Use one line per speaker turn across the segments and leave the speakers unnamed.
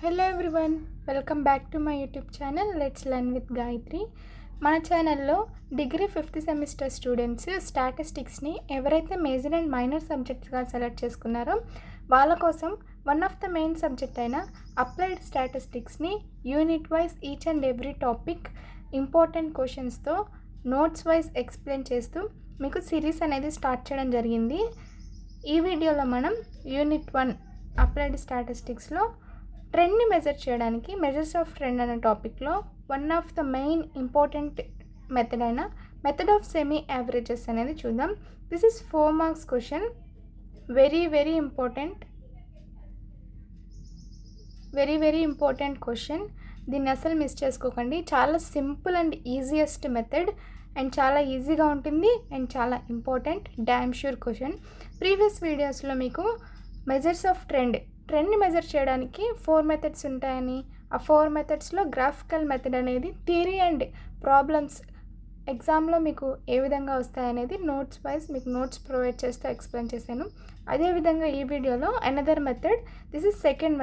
Hello everyone, welcome back to my YouTube channel let's learn with Gayatri. మన ఛానల్లో degree 5th semester students స్టాటిస్టిక్స్ని ఎవరైతే major and minor సబ్జెక్ట్స్గా select చేసుకున్నారో వాళ్ళ కోసం one of the main subject అయిన అప్లైడ్ స్టాటిస్టిక్స్ని unit wise each and every topic important క్వశ్చన్స్తో నోట్స్ వైజ్ ఎక్స్ప్లెయిన్ చేస్తూ మీకు సిరీస్ అనేది స్టార్ట్ చేయడం జరిగింది. ఈ వీడియోలో మనం యూనిట్ 1 అప్లైడ్ స్టాటిస్టిక్స్లో ట్రెండ్ని మెజర్ చేయడానికి మెజర్స్ ఆఫ్ ట్రెండ్ అనే టాపిక్లో one of the main important method అయిన మెథడ్ ఆఫ్ సెమీ యావరేజెస్ అనేది చూద్దాం. This is 4 marks question, very important question. దీన్ని అసలు మిస్ చేసుకోకండి. చాలా simple and easiest method and చాలా ఈజీగా ఉంటుంది అండ్ చాలా important damn sure question. Previous వీడియోస్లో మీకు మెజర్స్ ఆఫ్ ట్రెండ్ని మెజర్ చేయడానికి 4 మెథడ్స్ ఉంటాయని, ఆ 4 మెథడ్స్లో గ్రాఫికల్ మెథడ్ అనేది థియరీ అండ్ ప్రాబ్లమ్స్ ఎగ్జామ్లో మీకు ఏ విధంగా వస్తాయనేది నోట్స్ వైజ్ మీకు నోట్స్ ప్రొవైడ్ చేస్తూ ఎక్స్ప్లెయిన్ చేశాను. అదేవిధంగా ఈ వీడియోలో another method, this is second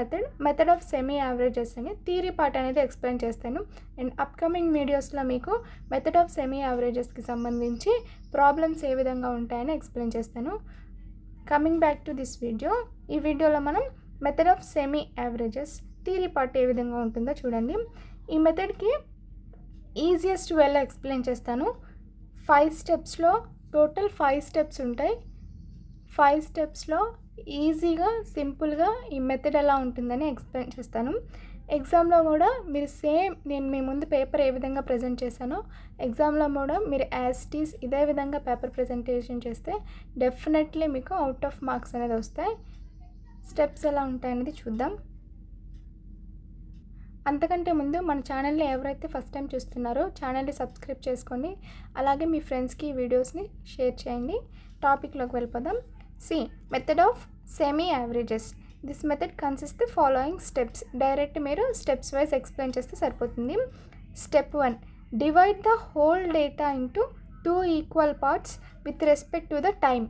method of semi averages అని థియరీ పార్ట్ అనేది ఎక్స్ప్లెయిన్ చేస్తాను. అండ్ అప్కమింగ్ వీడియోస్లో మీకు మెథడ్ ఆఫ్ సెమీ యావరేజెస్కి సంబంధించి ప్రాబ్లమ్స్ ఏ విధంగా ఉంటాయని ఎక్స్ప్లెయిన్ చేస్తాను. Coming back to this video, ఈ వీడియోలో మనం method of semi averages theory part A విధంగా ఉంటుందో చూడండి. ఈ మెథడ్కి ఈజియెస్ట్ వేలో ఎక్స్ప్లెయిన్ చేస్తాను. 5 స్టెప్స్లో టోటల్ 5 స్టెప్స్ ఉంటాయి. 5 స్టెప్స్లో ఈజీగా సింపుల్గా ఈ మెథడ్ ఎలా ఉంటుందని ఎక్స్ప్లెయిన్ చేస్తాను. ఎగ్జామ్లో కూడా మీరు సేమ్ నేను మీ ముందు పేపర్ ఏ విధంగా ప్రజెంట్ చేశానో ఎగ్జామ్లో కూడా మీరు యాజ్ ఇట్ ఈజ్ ఇదే విధంగా పేపర్ ప్రజెంటేషన్ చేస్తే డెఫినెట్లీ మీకు అవుట్ ఆఫ్ మార్క్స్ అనేది వస్తాయి. స్టెప్స్ ఎలా ఉంటాయనేది చూద్దాం. అంతకంటే ముందు మన ఛానల్ని ఎవరైతే ఫస్ట్ టైం చూస్తున్నారో ఛానల్ని సబ్స్క్రైబ్ చేసుకోండి. అలాగే మీ ఫ్రెండ్స్కి ఈ వీడియోస్ని షేర్ చేయండి. టాపిక్లోకి వెళ్ళిపోదాం. Method of semi averages. This method consist the following steps. Direct మీరు స్టెప్స్ వైజ్ ఎక్స్ప్లెయిన్ చేస్తే సరిపోతుంది. Step 1, divide the whole data into 2 equal parts with respect to the time.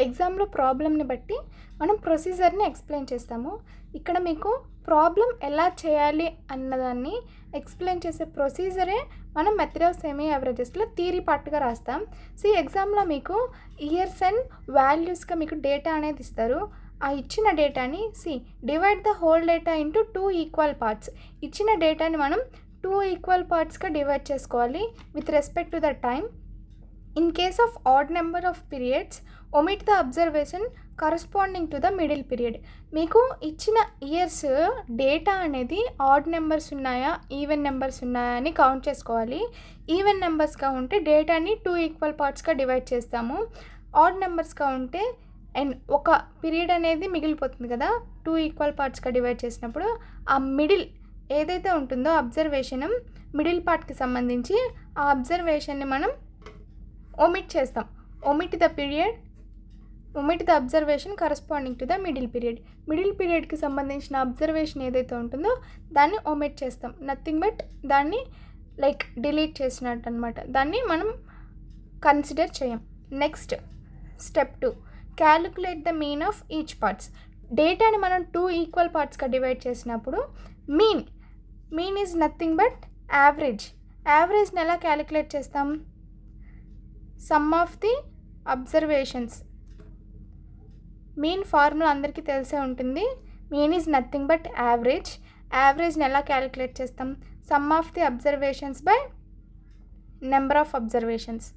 ఎగ్జామ్లో ప్రాబ్లమ్ని బట్టి మనం ప్రొసీజర్ని ఎక్స్ప్లెయిన్ చేస్తాము. ఇక్కడ మీకు ప్రాబ్లం ఎలా చేయాలి అన్నదాన్ని ఎక్స్ప్లెయిన్ చేసే ప్రొసీజరే మనం మెథడ్ ఆఫ్ సెమీ యావరేజెస్లో థియరీ పార్ట్గా రాస్తాం. ఎగ్జామ్లో మీకు ఇయర్స్ అండ్ వాల్యూస్గా మీకు డేటా అనేది ఇస్తారు. ఆ ఇచ్చిన డేటాని divide the whole data into 2 equal parts. ఇచ్చిన డేటాని మనం 2 ఈక్వల్ పార్ట్స్గా డివైడ్ చేసుకోవాలి with respect to the time. In case of odd number of periods, omit the observation corresponding to the middle period. మీకు ఇచ్చిన ఇయర్స్ డేటా అనేది odd numbers ఉన్నాయా even numbers ఉన్నాయా అని కౌంట్ చేసుకోవాలి. ఈవెన్ నెంబర్స్గా ఉంటే డేటాని 2 ఈక్వల్ పార్ట్స్గా డివైడ్ చేస్తాము. ఆడ్ నెంబర్స్గా ఉంటే అండ్ ఒక పీరియడ్ అనేది మిగిలిపోతుంది కదా, 2 ఈక్వల్ పార్ట్స్గా డివైడ్ చేసినప్పుడు ఆ మిడిల్ ఏదైతే ఉంటుందో అబ్జర్వేషన్ మిడిల్ పార్ట్కి సంబంధించి ఆ అబ్జర్వేషన్ని మనం omit చేస్తాం. omit the observation corresponding to the middle period. Middle పీరియడ్కి సంబంధించిన అబ్జర్వేషన్ ఏదైతే ఉంటుందో దాన్ని omit చేస్తాం. నథింగ్ బట్ దాన్ని లైక్ డిలీట్ చేసినట్టు అనమాట. దాన్ని మనం కన్సిడర్ చేయం. Next step 2, calculate the mean of each parts. డేటాని మనం 2 ఈక్వల్ పార్ట్స్గా డివైడ్ చేసినప్పుడు మీన్ ఈజ్ నథింగ్ బట్ యావరేజ్ని ఎలా క్యాలిక్యులేట్ చేస్తాం? Sum of the observations. Mean formula అందరికీ తెలిసే ఉంటుంది. మీన్ ఈజ్ నథింగ్ బట్ యావరేజ్ని ఎలా క్యాలిక్యులేట్ చేస్తాం? Sum of the observations by number of observations.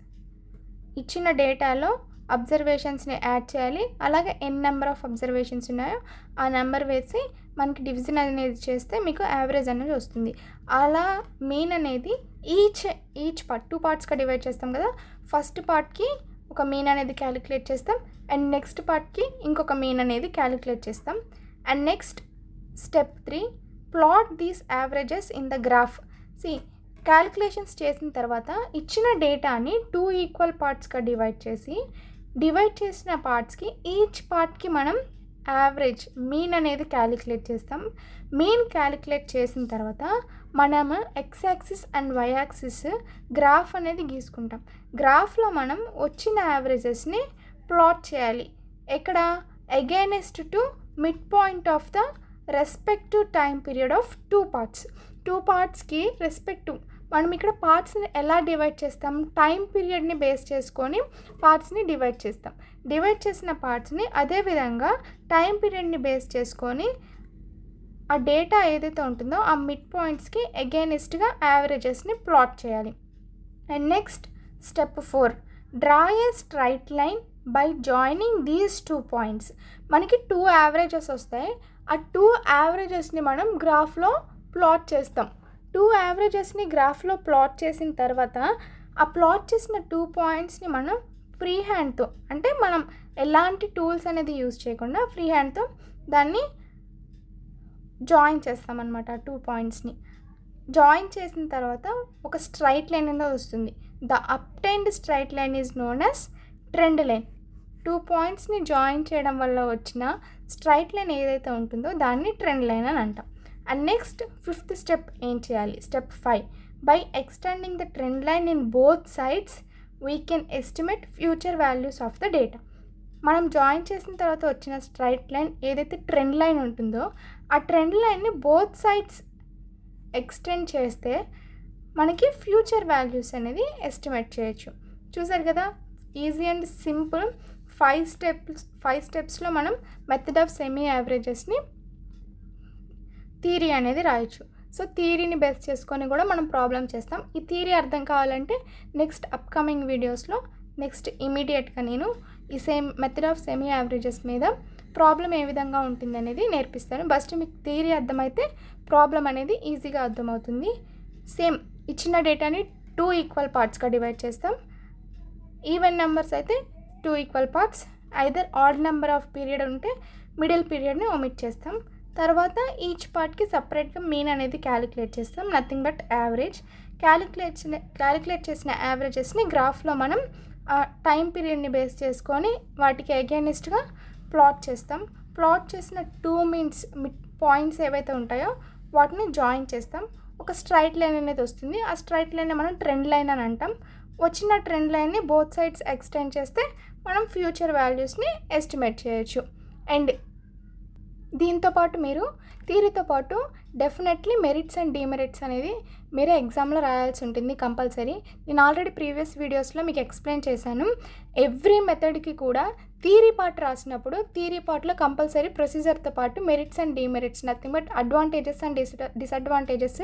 ఇచ్చిన డేటాలో అబ్జర్వేషన్స్ని యాడ్ చేయాలి. అలాగే ఎన్ నెంబర్ ఆఫ్ అబ్జర్వేషన్స్ ఉన్నాయో ఆ నెంబర్ వేసి మనకి డివిజన్ అనేది చేస్తే మీకు యావరేజ్ అనేది వస్తుంది. అలా మీన్ అనేది ఈచ్ పార్ట్ 2 పార్ట్స్గా డివైడ్ చేస్తాం కదా. ఫస్ట్ పార్ట్కి ఒక మీన్ అనేది క్యాలిక్యులేట్ చేస్తాం అండ్ నెక్స్ట్ పార్ట్కి ఇంకొక మీన్ అనేది క్యాలిక్యులేట్ చేస్తాం. And next step 3, plot these averages in the graph. Calculations చేసిన తర్వాత ఇచ్చిన డేటాని 2 ఈక్వల్ పార్ట్స్గా డివైడ్ చేసిన పార్ట్స్కి ఈచ్ పార్ట్కి మనం యావరేజ్ మీన్ అనేది క్యాలిక్యులేట్ చేస్తాం. మీన్ క్యాలిక్యులేట్ చేసిన తర్వాత మనము X axis and Y axis graph అనేది గీసుకుంటాం. గ్రాఫ్లో మనం వచ్చిన యావరేజెస్ని ప్లాట్ చేయాలి. ఎక్కడ? Against to mid point of the respective time period of two పార్ట్స్కి రెస్పెక్టివ్ మనం ఇక్కడ పార్ట్స్ని ఎలా డివైడ్ చేస్తాం, టైం పీరియడ్ని బేస్ చేసుకొని పార్ట్స్ని డివైడ్ చేస్తాం. డివైడ్ చేసిన పార్ట్స్ని అదేవిధంగా టైం పీరియడ్ని బేస్ చేసుకొని ఆ డేటా ఏదైతే ఉంటుందో ఆ మిడ్ పాయింట్స్కి అగైనెస్ట్గా యావరేజెస్ని ప్లాట్ చేయాలి. And next step 4, draw a straight line by joining these 2 points. మనకి 2 యావరేజెస్ వస్తాయి. ఆ 2 యావరేజెస్ని మనం గ్రాఫ్లో ప్లాట్ చేస్తాం. 2 యావరేజెస్ని గ్రాఫ్లో ప్లాట్ చేసిన తర్వాత ఆ ప్లాట్ చేసిన 2 పాయింట్స్ని మనం ఫ్రీ హ్యాండ్తో, అంటే మనం ఎలాంటి టూల్స్ అనేది యూజ్ చేయకుండా ఫ్రీ హ్యాండ్తో దాన్ని జాయిన్ చేస్తామన్నమాట. 2 పాయింట్స్ని జాయిన్ చేసిన తర్వాత ఒక స్ట్రైట్ లైన్ అనేది వస్తుంది. The obtained straight line is known as trend line. 2 పాయింట్స్ని జాయిన్ చేయడం వల్ల వచ్చిన స్ట్రైట్ లైన్ ఏదైతే ఉంటుందో దాన్ని ట్రెండ్ లైన్ అని అంటాం. అండ్ నెక్స్ట్ 5th స్టెప్ ఏం చేయాలి, step 5, by extending the trend line in both sides we can estimate future values of the data. మనం జాయిన్ చేసిన తర్వాత వచ్చిన స్ట్రైట్ లైన్ ఏదైతే ట్రెండ్ లైన్ ఉంటుందో ఆ ట్రెండ్ లైన్ని బోత్ సైడ్స్ ఎక్స్టెండ్ చేస్తే మనకి ఫ్యూచర్ వాల్యూస్ అనేది ఎస్టిమేట్ చేయొచ్చు. చూసారు కదా, ఈజీ అండ్ సింపుల్ 5 స్టెప్స్లో మనం మెథడ్ ఆఫ్ సెమీ యావరేజెస్ని థియరీ అనేది రాయొచ్చు. సో థియరీని బేస్ చేసుకొని కూడా మనం ప్రాబ్లం చేస్తాం. ఈ థియరీ అర్థం కావాలంటే నెక్స్ట్ అప్కమింగ్ వీడియోస్లో ఇమీడియట్గా నేను ఈ మెథడ్ ఆఫ్ సెమీ యావరేజెస్ మీద ప్రాబ్లం ఏ విధంగా ఉంటుంది అనేది నేర్పిస్తాను. ఫస్ట్ మీకు థియరీ అర్థమైతే ప్రాబ్లం అనేది ఈజీగా అర్థమవుతుంది. సేమ్ ఇచ్చిన డేటాని 2 ఈక్వల్ పార్ట్స్గా డివైడ్ చేస్తాం. ఈవెన్ నెంబర్స్ అయితే 2 equal parts. Either odd number of period ఉంటే మిడిల్ పీరియడ్ని ఒమిట్ చేస్తాం. తర్వాత ఈచ్ పార్ట్కి సపరేట్గా మీన్ అనేది క్యాలిక్యులేట్ చేస్తాం, నథింగ్ బట్ యావరేజ్. క్యాలిక్యులేట్ చేసిన యావరేజెస్ని గ్రాఫ్లో మనం టైం పీరియడ్ని బేస్ చేసుకొని వాటికి అగైనెస్ట్గా ప్లాట్ చేస్తాం. ప్లాట్ చేసిన 2 మిడ్ పాయింట్స్ ఏవైతే ఉంటాయో వాటిని జాయిన్ చేస్తాం. ఒక స్ట్రైట్ లైన్ అనేది వస్తుంది. ఆ స్ట్రైట్ లైన్ని మనం ట్రెండ్ లైన్ అని అంటాం. వచ్చిన ట్రెండ్ లైన్ని బోత్ సైడ్స్ ఎక్స్టెండ్ చేస్తే మనం ఫ్యూచర్ వాల్యూస్ని ఎస్టిమేట్ చేయొచ్చు. అండ్ దీంతో పాటు మీరు థియరీతో పాటు డెఫినెట్లీ మెరిట్స్ అండ్ డిమెరిట్స్ అనేది మీరే ఎగ్జామ్లో రాయాల్సి ఉంటుంది కంపల్సరీ. నేను ఆల్రెడీ ప్రీవియస్ వీడియోస్లో మీకు ఎక్స్ప్లెయిన్ చేశాను. ఎవ్రీ మెథడ్కి కూడా థియరీ పార్ట్ రాసినప్పుడు థియరీ పార్ట్లో కంపల్సరీ ప్రొసీజర్తో పాటు merits and demerits, nothing but advantages and disadvantages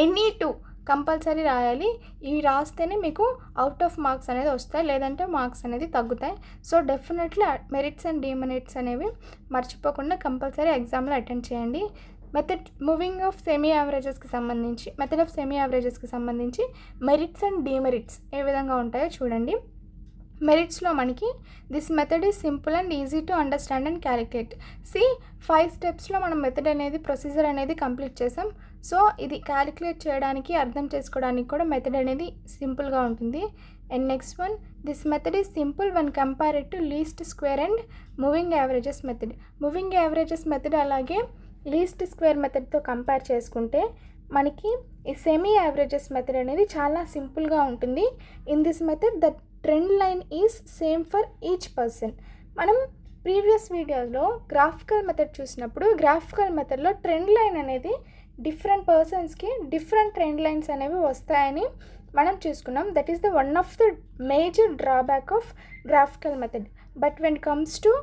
any 2 compulsory రాయాలి. ఇవి రాస్తేనే మీకు అవుట్ ఆఫ్ మార్క్స్ అనేది వస్తాయి, లేదంటే మార్క్స్ అనేది తగ్గుతాయి. So definitely merits and demerits అనేవి మర్చిపోకుండా కంపల్సరీ ఎగ్జామ్లో అటెండ్ చేయండి. మెథడ్ ఆఫ్ సెమీ యావరేజెస్కి సంబంధించి మెరిట్స్ అండ్ డిమెరిట్స్ ఏ విధంగా ఉంటాయో చూడండి. మెరిట్స్లో మనకి this method is simple and easy to understand and calculate. 5 స్టెప్స్లో మనం మెథడ్ అనేది ప్రొసీజర్ అనేది కంప్లీట్ చేసాం. సో ఇది క్యాలిక్యులేట్ చేయడానికి, అర్థం చేసుకోవడానికి కూడా మెథడ్ అనేది సింపుల్గా ఉంటుంది. And next one, this method is simple one compared to least square and moving averages method. అలాగే లీస్ట్ స్క్వేర్ మెథడ్తో కంపేర్ చేసుకుంటే మనకి ఈ సెమీ యావరేజెస్ మెథడ్ అనేది చాలా సింపుల్గా ఉంటుంది. In this method the trend line is same for each person. మనం previous వీడియోలో గ్రాఫికల్ మెథడ్ చూసినప్పుడు గ్రాఫికల్ మెథడ్లో ట్రెండ్ లైన్ అనేది డిఫరెంట్ పర్సన్స్కి డిఫరెంట్ ట్రెండ్ లైన్స్ అనేవి వస్తాయని మనం చూసుకున్నాం. That is the one of the major drawback of graphical method. But when comes to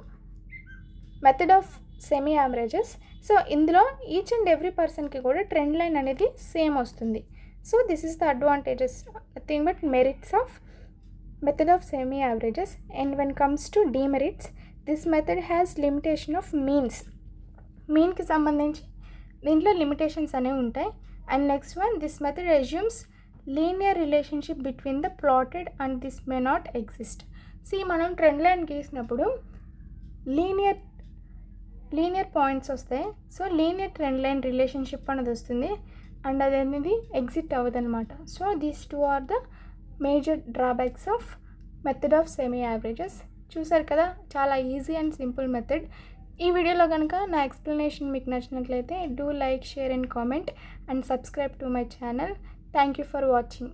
method of semi averages, so ఇందులో ఈచ్ అండ్ ఎవ్రీ పర్సన్కి కూడా ట్రెండ్ లైన్ అనేది సేమ్ వస్తుంది. So this is the advantages, nothing but merits of method of semi averages. And when comes to demerits, this method has limitation of మీన్కి సంబంధించి దీంట్లో limitations అనేవి ఉంటాయి. And next one, this method assumes linear relationship between the plotted and this may not exist. మనం trend line గీసినప్పుడు linear points వస్తాయి. So linear trend line relationship అనేది వస్తుంది అండ్ అది అనేది ఎగ్జిట్ అవ్వదు అనమాట. So these 2 are the major drawbacks of method of semi averages. చూసారు కదా, చాలా ఈజీ అండ్ సింపుల్ మెథడ్. ఈ వీడియోలో కనుక నా ఎక్స్ప్లెనేషన్ మీకు నచ్చినట్లయితే do like, share and comment and subscribe to my channel. Thank you for watching.